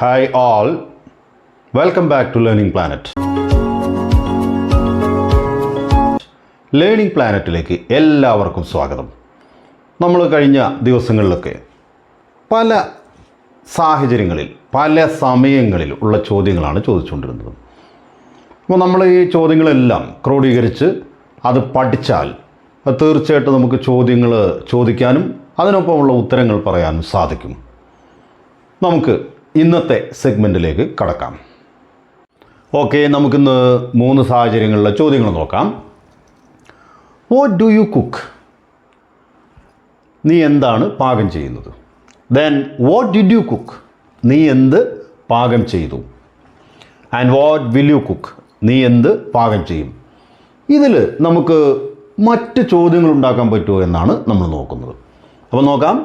Hi all, welcome back to Learning Planet. Learning പ്ലാനറ്റിലേക്ക് എല്ലാവർക്കും സ്വാഗതം. നമ്മൾ കഴിഞ്ഞ ദിവസങ്ങളിലൊക്കെ പല സാഹചര്യങ്ങളിൽ പല സമയങ്ങളിൽ ഉള്ള ചോദ്യങ്ങളാണ് ചോദിച്ചുകൊണ്ടിരുന്നത്. അപ്പോൾ നമ്മൾ ഈ ചോദ്യങ്ങളെല്ലാം ക്രോഡീകരിച്ച് അത് പഠിച്ചാൽ തീർച്ചയായിട്ടും നമുക്ക് ചോദ്യങ്ങൾ ചോദിക്കാനും അതിനൊപ്പമുള്ള ഉത്തരങ്ങൾ പറയാനും സാധിക്കും. നമുക്ക് ഇന്നത്തെ സെഗ്മെൻറ്റിലേക്ക് കടക്കാം. ഓക്കെ, നമുക്കിന്ന് 3 സാഹചര്യങ്ങളിലെ ചോദ്യങ്ങൾ നോക്കാം. What do you cook? നീ എന്താണ് പാകം ചെയ്യുന്നത്? Then what did you cook? നീ എന്ത് പാകം ചെയ്തു? And what will you cook? നീ എന്ത് പാകം ചെയ്യും? ഇതിൽ നമുക്ക് മറ്റ് ചോദ്യങ്ങൾ ഉണ്ടാക്കാൻ പറ്റുമോ എന്നാണ് നമ്മൾ നോക്കുന്നത്. അപ്പോൾ നോക്കാം.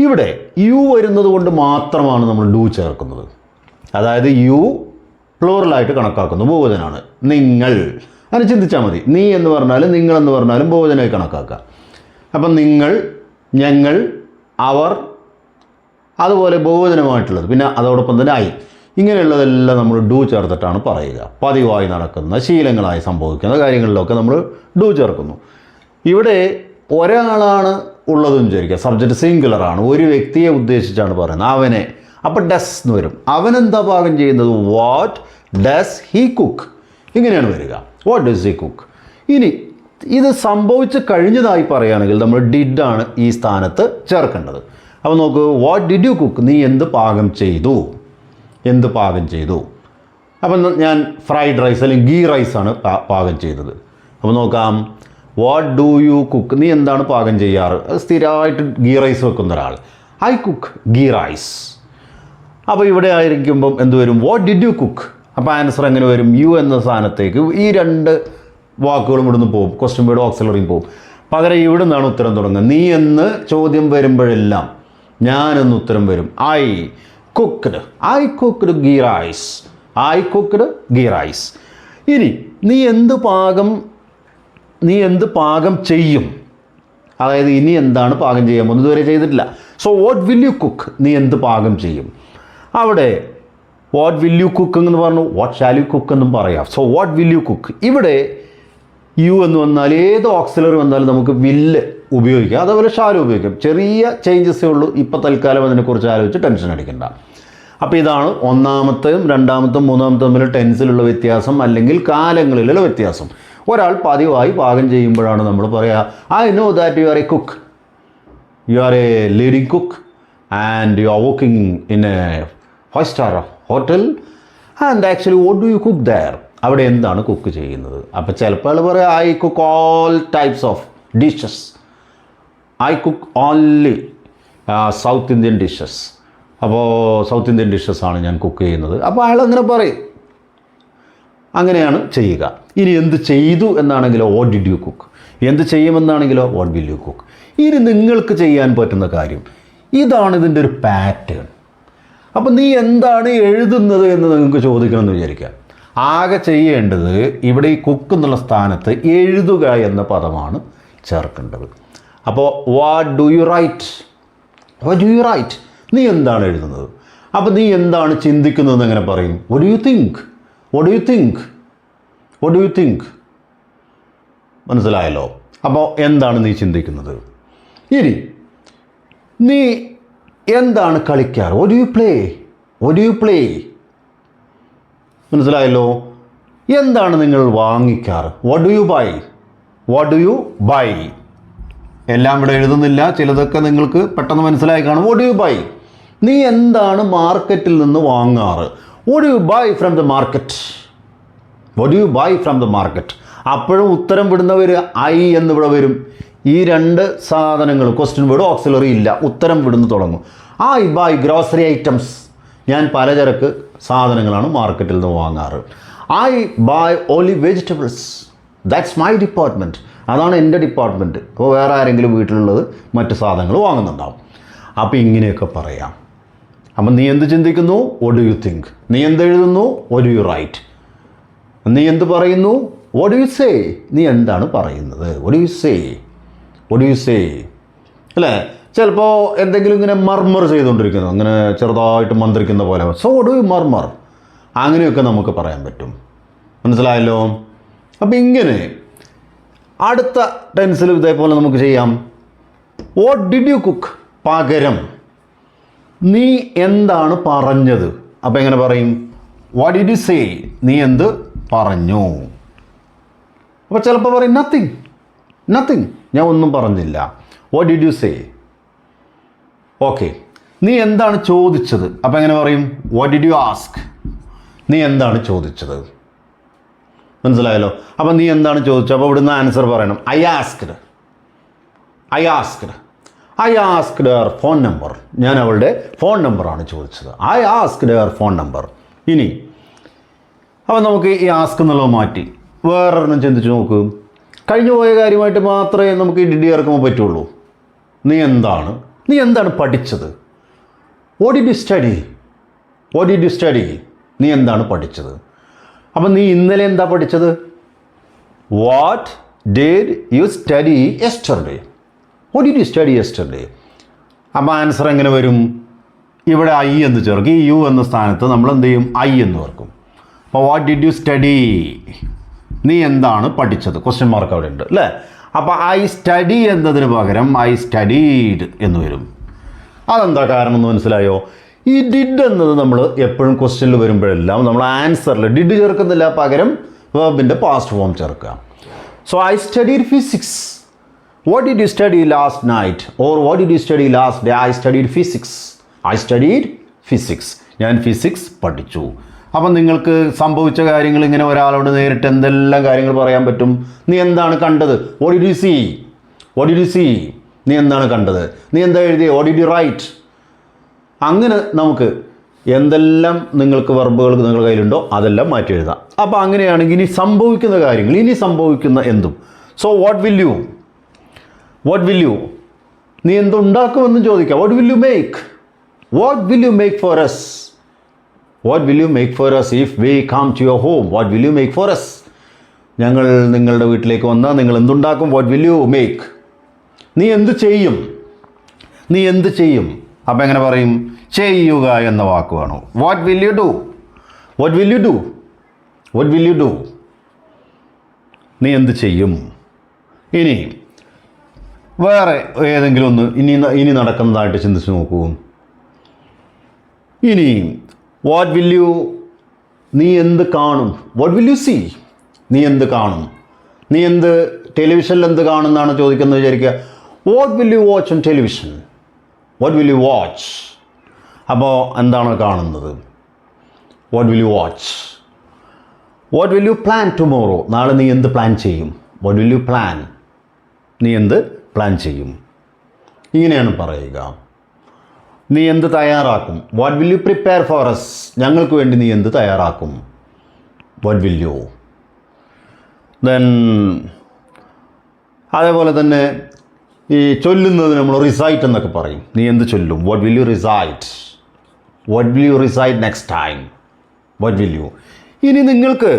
ഇവിടെ യു വരുന്നത് കൊണ്ട് മാത്രമാണ് നമ്മൾ ഡു ചേർക്കുന്നത്. അതായത് യു പ്ലൂറലായിട്ട് കണക്കാക്കുന്നു, ബഹുവചനാണ്. നിങ്ങൾ, അങ്ങനെ ചിന്തിച്ചാൽ മതി. നീ എന്ന് പറഞ്ഞാലും നിങ്ങൾ എന്ന് പറഞ്ഞാലും ബഹുവചനമായി കണക്കാക്കുക. അപ്പം നിങ്ങൾ, ഞങ്ങൾ, അവർ, അതുപോലെ ബഹുവചനമായിട്ടുള്ളത്, പിന്നെ അതോടൊപ്പം തന്നെ ഐ, ഇങ്ങനെയുള്ളതെല്ലാം നമ്മൾ ഡു ചേർത്തിട്ടാണ് പറയുക. പതിവായി നടക്കുന്ന ശീലങ്ങളായി സംഭവിക്കുന്ന കാര്യങ്ങളിലൊക്കെ നമ്മൾ ഡു ചേർക്കുന്നു. ഇവിടെ ഒരാളാണ് ഉള്ളതെന്ന് വിചാരിക്കുക, സബ്ജക്റ്റ് സിംഗുലറാണ്, ഒരു വ്യക്തിയെ ഉദ്ദേശിച്ചാണ് പറയുന്നത്, അവനെ. അപ്പോൾ ഡസ് എന്ന് വരും. അവനെന്താ പാകം ചെയ്യുന്നത്? What does he cook? ഇങ്ങനെയാണ് വരിക. What does he cook. ഇനി ഇത് സംഭവിച്ച് കഴിഞ്ഞതായി പറയുകയാണെങ്കിൽ നമ്മൾ ഡിഡാണ് ഈ സ്ഥാനത്ത് ചേർക്കേണ്ടത്. അപ്പോൾ നോക്കൂ, വാട്ട് ഡിഡ് യു കുക്ക്? നീ എന്ത് പാകം ചെയ്തു? എന്ത് പാകം ചെയ്തു? അപ്പം ഞാൻ ഫ്രൈഡ് റൈസ് അല്ലെങ്കിൽ ഗീ റൈസാണ് പാകം ചെയ്തത്. അപ്പോൾ നോക്കാം, വാട്ട് ഡു യു കുക്ക്? നീ എന്താണ് പാകം ചെയ്യാറ്? സ്ഥിരമായിട്ട് ഗീ റൈസ് വെക്കുന്ന ഒരാൾ, ഐ കുക്ക് ഗീ റൈസ്. അപ്പോൾ ഇവിടെ ആയിരിക്കുമ്പം എന്ത് വരും? What did you cook? അപ്പോൾ ആൻസർ എങ്ങനെ വരും? യു എന്ന സ്ഥാനത്തേക്ക് ഈ 2 വാക്കുകളും ഇവിടുന്ന് പോകും, ക്വസ്റ്റ്യൻ വേർഡ് ഓക്സിലറിയും പോകും. പകരം ഇവിടെ നിന്നാണ് ഉത്തരം തുടങ്ങുക. നീ എന്ന് ചോദ്യം വരുമ്പോഴെല്ലാം ഞാനെന്ന് ഉത്തരം വരും. I cooked ghee rice. I cooked ghee rice. ഇനി നീ എന്ത് പാകം ചെയ്യും? അതായത് ഇനി എന്താണ് പാകം ചെയ്യാൻ പോകുന്നത്? ഇതുവരെ ചെയ്തിട്ടില്ല. So what will you cook? നീ എന്ത് പാകം ചെയ്യും? അവിടെ വാട്ട് വിൽ യു കുക്ക് എന്ന് പറഞ്ഞു, വാട്ട് ഷാൽ യു കുക്ക് എന്നും പറയാം. So what will you cook. ഇവിടെ യു എന്ന് വന്നാൽ ഏത് ഓക്സിലറി വന്നാലും നമുക്ക് വില്ല് ഉപയോഗിക്കാം, അതേപോലെ ഷാൽ ഉപയോഗിക്കാം. ചെറിയ ചേഞ്ചസേ ഉള്ളൂ. ഇപ്പോൾ തൽക്കാലം അതിനെക്കുറിച്ച് ആലോചിച്ച് ടെൻഷൻ അടിക്കണ്ട. അപ്പോൾ ഇതാണ് ഒന്നാമത്തെയും രണ്ടാമത്തെയും മൂന്നാമത്തെ തമ്മിൽ ടെൻസിലുള്ള വ്യത്യാസം, അല്ലെങ്കിൽ കാലങ്ങളിലുള്ള വ്യത്യാസം. ഒരാൾ പതിവായി പാകം ചെയ്യുമ്പോഴാണ് നമ്മൾ പറയുക, I know that you are a cook, you are a leading cook and you are working in a 5-star hotel and actually what do you cook there? അവിടെ എന്താണ് കുക്ക് ചെയ്യുന്നത്? അപ്പോൾ ചിലപ്പോൾ പറയാം, I cook all types of dishes, I cook only south Indian dishes. അപ്പോൾ south Indian ഡിഷസാണ് ഞാൻ cook ചെയ്യുന്നത്. അപ്പോൾ അയാൾ അങ്ങനെ പറയും. അങ്ങനെയാണ് ചെയ്യുക. ഇനി എന്ത് ചെയ്തു എന്നാണെങ്കിലോ വാട്ട് ഡിഡ് യു കുക്ക്. എന്ത് ചെയ്യുമെന്നാണെങ്കിലോ വാട്ട് വിൽ യു കുക്ക്. ഇനി നിങ്ങൾക്ക് ചെയ്യാൻ പറ്റുന്ന കാര്യം ഇതാണ്, ഇതിൻ്റെ ഒരു പാറ്റേൺ. അപ്പം നീ എന്താണ് എഴുതുന്നത് എന്ന് നിങ്ങൾക്ക് ചോദിക്കണമെന്ന് വിചാരിക്കുക. ആകെ ചെയ്യേണ്ടത് ഇവിടെ ഈ കുക്ക് എന്നുള്ള സ്ഥാനത്ത് എഴുതുക എന്ന പദമാണ് ചേർക്കേണ്ടത്. അപ്പോൾ what do you write? What do you write? നീ എന്താണ് എഴുതുന്നത്? അപ്പോൾ നീ എന്താണ് ചിന്തിക്കുന്നതെന്ന് എങ്ങനെ പറയും? What do you think? What do you think? What do you think? മനസ്സിലായല്ലോ? അപ്പോൾ എന്താണ് നീ ചിന്തിക്കുന്നത്? ഇനി നീ എന്താണ് കളിക്കാറ്? What do you play? What do you play? മനസ്സിലായല്ലോ? എന്താണ് നിങ്ങൾ വാങ്ങിക്കാറ്? What do you buy? What do you buy? എല്ലാം ഇവിടെ എഴുതുന്നില്ല, ചിലതൊക്കെ നിങ്ങൾക്ക് പെട്ടെന്ന് മനസ്സിലായി കാണും. What do you buy? നീ എന്താണ് മാർക്കറ്റിൽ നിന്ന് വാങ്ങാറ്? What do you buy from the market? What do you buy from the market? അപ്പോഴും ഉത്തരം വിടുന്നവർ ഐ എന്നിവിടെ വരും. ഈ 2 സാധനങ്ങൾ ക്വസ്റ്റ്യൻ വേർഡ് ഓക്സിലറി ഇല്ല, ഉത്തരം വിടുന്ന് തുടങ്ങും. I buy grocery items. ഞാൻ പലചരക്ക് സാധനങ്ങളാണ് മാർക്കറ്റിൽ നിന്ന് വാങ്ങാറ്. I buy only vegetables. That's my department. അതാണ് എൻ്റെ ഡിപ്പാർട്ട്മെൻറ്റ്. അപ്പോൾ വേറെ ആരെങ്കിലും വീട്ടിലുള്ളത് മറ്റ് സാധനങ്ങൾ വാങ്ങുന്നുണ്ടാവും. അപ്പോൾ ഇങ്ങനെയൊക്കെ പറയാം. അപ്പം നീ എന്ത് ചിന്തിക്കുന്നു? What do you think? നീ എന്ത് എഴുതുന്നു? What do you write? നീ എന്ത് പറയുന്നു? What do you say? നീ എന്താണ് പറയുന്നത്? What do you say? What do you say? അല്ലേ? ചിലപ്പോൾ എന്തെങ്കിലും ഇങ്ങനെ മർമർ ചെയ്തുകൊണ്ടിരിക്കുന്നു, അങ്ങനെ ചെറുതായിട്ട് മന്ത്രിക്കുന്ന പോലെ, സോ ഡു യു മർമർ, അങ്ങനെയൊക്കെ നമുക്ക് പറയാൻ പറ്റും. മനസ്സിലായല്ലോ? അപ്പം ഇങ്ങനെ അടുത്ത ടെൻസിൽ ഇതേപോലെ നമുക്ക് ചെയ്യാം. What did you cook? പകരം നീ എന്താണ് പറഞ്ഞത്? അപ്പം എങ്ങനെ പറയും? What did U say? നീ എന്ത് പറഞ്ഞു? അപ്പോൾ ചിലപ്പോൾ പറയും നത്തിങ്, ഞാൻ ഒന്നും പറഞ്ഞില്ല. What did you say? Okay, നീ എന്താണ് ചോദിച്ചത്? അപ്പം എങ്ങനെ പറയും? What did you ask? നീ എന്താണ് ചോദിച്ചത്? മനസ്സിലായല്ലോ? അപ്പം നീ എന്താണ് ചോദിച്ചത്? അപ്പോൾ ഇവിടുന്ന് ആൻസർ പറയണം. I asked her phone number. ഞാൻ അവളുടെ ഫോൺ നമ്പറാണ് ചോദിച്ചത്. I asked her phone number. ഇനി അപ്പം നമുക്ക് ഈ ആസ്ക് എന്നുള്ളത് മാറ്റി വേറൊരെണ്ണം ചിന്തിച്ച് നോക്കൂ. കഴിഞ്ഞു പോയ കാര്യമായിട്ട് മാത്രമേ നമുക്ക് ഈ ഡിഡ് ചേർക്കുമ്പോൾ പറ്റുള്ളൂ. നീ എന്താണ് പഠിച്ചത്? What did you study? നീ എന്താണ് പഠിച്ചത്? അപ്പം നീ ഇന്നലെ എന്താ പഠിച്ചത്? What did you study yesterday? What did you study yesterday? അപ്പോൾ ആൻസർ എങ്ങനെ വരും? ഇവിടെ ഐ എന്ന് ചേർക്കും. ഈ യു എന്ന സ്ഥാനത്ത് നമ്മൾ എന്ത് ചെയ്യും? ഐ എന്ന് ചേർക്കും. അപ്പോൾ വാട്ട് ഡിഡ് യു സ്റ്റഡി? നീ എന്താണ് പഠിച്ചത്? ക്വസ്റ്റ്യൻ മാർക്ക് അവിടെ ഉണ്ട് അല്ലേ? അപ്പോൾ ഐ സ്റ്റഡി എന്നതിന് പകരം ഐ സ്റ്റഡീഡ് എന്ന് വരും. അതെന്താ കാരണം എന്ന് മനസ്സിലായോ? ഈ ഡിഡ് എന്നത് നമ്മൾ എപ്പോഴും ക്വസ്റ്റ്യനിൽ വരുമ്പോഴെല്ലാം നമ്മൾ ആൻസറിൽ ഡിഡ് ചേർക്കുന്നില്ല, പകരം വെർബിൻ്റെ പാസ്റ്റ് ഫോം ചേർക്കുക. So I studied physics. What did you study last night? Or what did you study last day? I studied physics. ഞാൻ ഫിസിക്സ് പഠിച്ചു. അപ്പം നിങ്ങൾക്ക് സംഭവിച്ച കാര്യങ്ങൾ ഇങ്ങനെ ഒരാളോട് നേരിട്ട് എന്തെല്ലാം കാര്യങ്ങൾ പറയാൻ പറ്റും. നീ എന്താണ് കണ്ടത്? What did you see? നീ എന്താണ് കണ്ടത്? നീ എന്താ എഴുതിയത്? What did you write? അങ്ങനെ നമുക്ക് എന്തെല്ലാം നിങ്ങൾക്ക് വെർബുകൾ നിങ്ങളുടെ കയ്യിലുണ്ടോ അതെല്ലാം മാറ്റി എഴുതാം. അപ്പോൾ അങ്ങനെയാണെങ്കിൽ ഇനി സംഭവിക്കുന്ന കാര്യങ്ങൾ, ഇനി സംഭവിക്കുന്ന എന്തും. So what will you? നീ എന്തുണ്ടാക്കുമെന്ന് ചോദിക്കാം. What will you make for us if we come to your home? What will you make for us? ഞങ്ങൾ നിങ്ങളുടെ വീട്ടിലേക്ക് വന്നാൽ നിങ്ങൾ എന്തുണ്ടാക്കും? What will you make? നീ എന്ത് ചെയ്യും? അപ്പം എങ്ങനെ പറയും? ചെയ്യുക എന്ന വാക്ക് വേണം. What will you do? നീ എന്ത് ചെയ്യും? ഇനി വേറെ ഏതെങ്കിലും ഒന്ന് ഇനി നടക്കുന്നതായിട്ട് ചിന്തിച്ച് നോക്കൂ. ഇനി വാട്ട് വിൽ യു? നീ എന്ത് കാണും? വാട്ട് വിൽ യു സീ? നീ എന്ത് കാണും? നീ ടെലിവിഷനിൽ എന്ത് കാണുമെന്നാണ് ചോദിക്കുന്നത് വിചാരിക്കുക. What will you watch on television? What will you watch? അപ്പോൾ എന്താണ് കാണുന്നത്? What will you watch? What will you plan tomorrow? നാളെ നീ എന്ത് പ്ലാൻ ചെയ്യും? What will you plan? നീ എന്ത് പ്ലാൻ ചെയ്യും? ഇങ്ങനെയാണ് പറയുക. നീ എന്ത് തയ്യാറാക്കും? What will you prepare for us? ഞങ്ങൾക്ക് വേണ്ടി നീ എന്ത് തയ്യാറാക്കും? What will you? ദെൻ അതേപോലെ തന്നെ ഈ ചൊല്ലുന്നത് നമ്മൾ റിസൈറ്റ് എന്നൊക്കെ പറയും. നീ എന്ത് ചൊല്ലും? What will you recite? What will you recite next time? What will you? ഇനി നിങ്ങൾക്ക്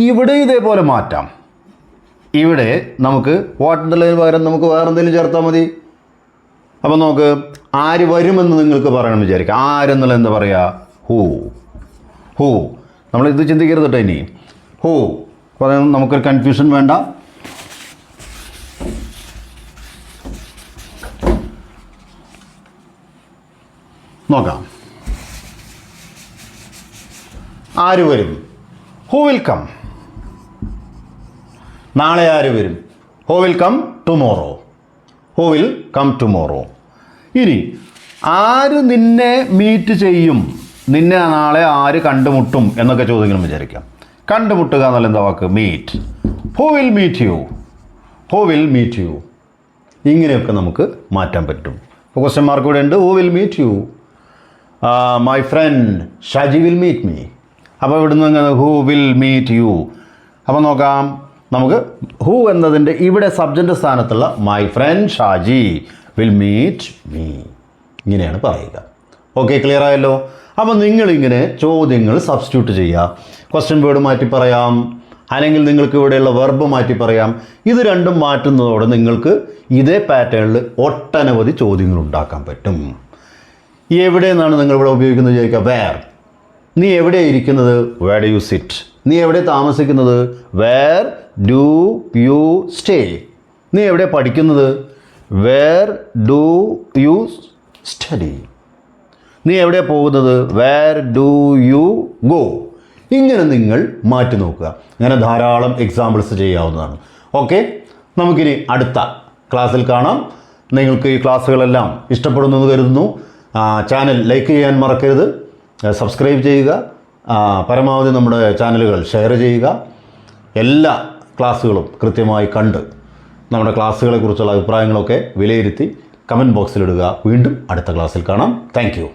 ഇവിടെ ഇതേപോലെ മാറ്റാം. ഇവിടെ നമുക്ക് വാട്ട് എന്നുള്ളതിന് പകരം നമുക്ക് വേറെ എന്തെങ്കിലും ചേർത്താൽ മതി. അപ്പം നമുക്ക് ആര് വരുമെന്ന് നിങ്ങൾക്ക് പറയണം വിചാരിക്കുക. ആരെന്നുള്ളത് എന്താ പറയുക? ഹൂ. നമ്മളിത് ചിന്തിക്കരുത് കേട്ടോ. ഇനി ഹൂ പറയാൻ നമുക്കൊരു കൺഫ്യൂഷൻ വേണ്ട. നോക്കാം. ആര് വരും? Who will come. നാളെ ആര് വരും? Who will come tomorrow. ഇനി ആര് നിന്നെ മീറ്റ് ചെയ്യും? നിന്നെ നാളെ ആര് കണ്ടുമുട്ടും എന്നൊക്കെ ചോദിക്കണം വിചാരിക്കാം. കണ്ടുമുട്ടുക എന്നുള്ള എന്താ വാക്ക്? Meet. Who will meet you? ഇങ്ങനെയൊക്കെ നമുക്ക് മാറ്റാൻ പറ്റും. അപ്പോൾ ക്വസ്റ്റ്യൻ മാർക്ക് ഇവിടെ ഉണ്ട്. Who will meet you? My friend Shaji will meet me. അപ്പോൾ ഇവിടുന്ന് ഹൂ വിൽ മീറ്റ് യു. അപ്പോൾ നോക്കാം. നമുക്ക് ഹൂ എന്നതിൻ്റെ ഇവിടെ സബ്ജക്റ്റ് സ്ഥാനത്തുള്ള my friend Shaji will meet me, ഇങ്ങനെയാണ് പറയുക. ഓക്കെ, ക്ലിയർ ആയല്ലോ? അപ്പോൾ നിങ്ങളിങ്ങനെ ചോദ്യങ്ങൾ സബ്സ്റ്റിറ്റ്യൂട്ട് ചെയ്യുക. ക്വസ്റ്റ്യൻ വേർഡ് മാറ്റി പറയാം, അല്ലെങ്കിൽ നിങ്ങൾക്ക് ഇവിടെയുള്ള വെർബ് മാറ്റി പറയാം. ഇത് രണ്ടും മാറ്റുന്നതോടെ നിങ്ങൾക്ക് ഇതേ പാറ്റേണിൽ ഒട്ടനവധി ചോദ്യങ്ങൾ ഉണ്ടാക്കാൻ പറ്റും. എവിടെ നിന്നാണ് നിങ്ങൾ ഇവിടെ ഉപയോഗിക്കുന്നത് ചോദിക്കുക, വേർ. നീ എവിടെ ഇരിക്കുന്നത്, വേർ ഡു യു സിറ്റ്. നീ എവിടെ താമസിക്കുന്നത്, വേർ ഡു യു സ്റ്റേ. നീ എവിടെ പഠിക്കുന്നത്, വേർ ഡു യു സ്റ്റഡി. നീ എവിടെ പോകുന്നത്, വേർ ഡു യു ഗോ. ഇങ്ങനെ നിങ്ങൾ മാറ്റി നോക്കുക. അങ്ങനെ ധാരാളം എക്സാമ്പിൾസ് ചെയ്യാവുന്നതാണ്. ഓക്കെ, നമുക്കിനി അടുത്ത ക്ലാസ്സിൽ കാണാം. നിങ്ങൾക്ക് ഈ ക്ലാസ്സുകളെല്ലാം ഇഷ്ടപ്പെടുന്നു എന്ന് കരുതുന്നു. ചാനൽ ലൈക്ക് ചെയ്യാൻ മറക്കരുത്, സബ്സ്ക്രൈബ് ചെയ്യുക, പരമാവധി നമ്മുടെ ചാനലുകൾ ഷെയർ ചെയ്യുക. എല്ലാ ക്ലാസ്സുകളും കൃത്യമായി കണ്ട് നമ്മുടെ ക്ലാസ്സുകളെക്കുറിച്ചുള്ള അഭിപ്രായങ്ങളൊക്കെ വിലയിരുത്തി കമൻറ്റ് ബോക്സിലിടുക. വീണ്ടും അടുത്ത ക്ലാസ്സിൽ കാണാം. Thank you.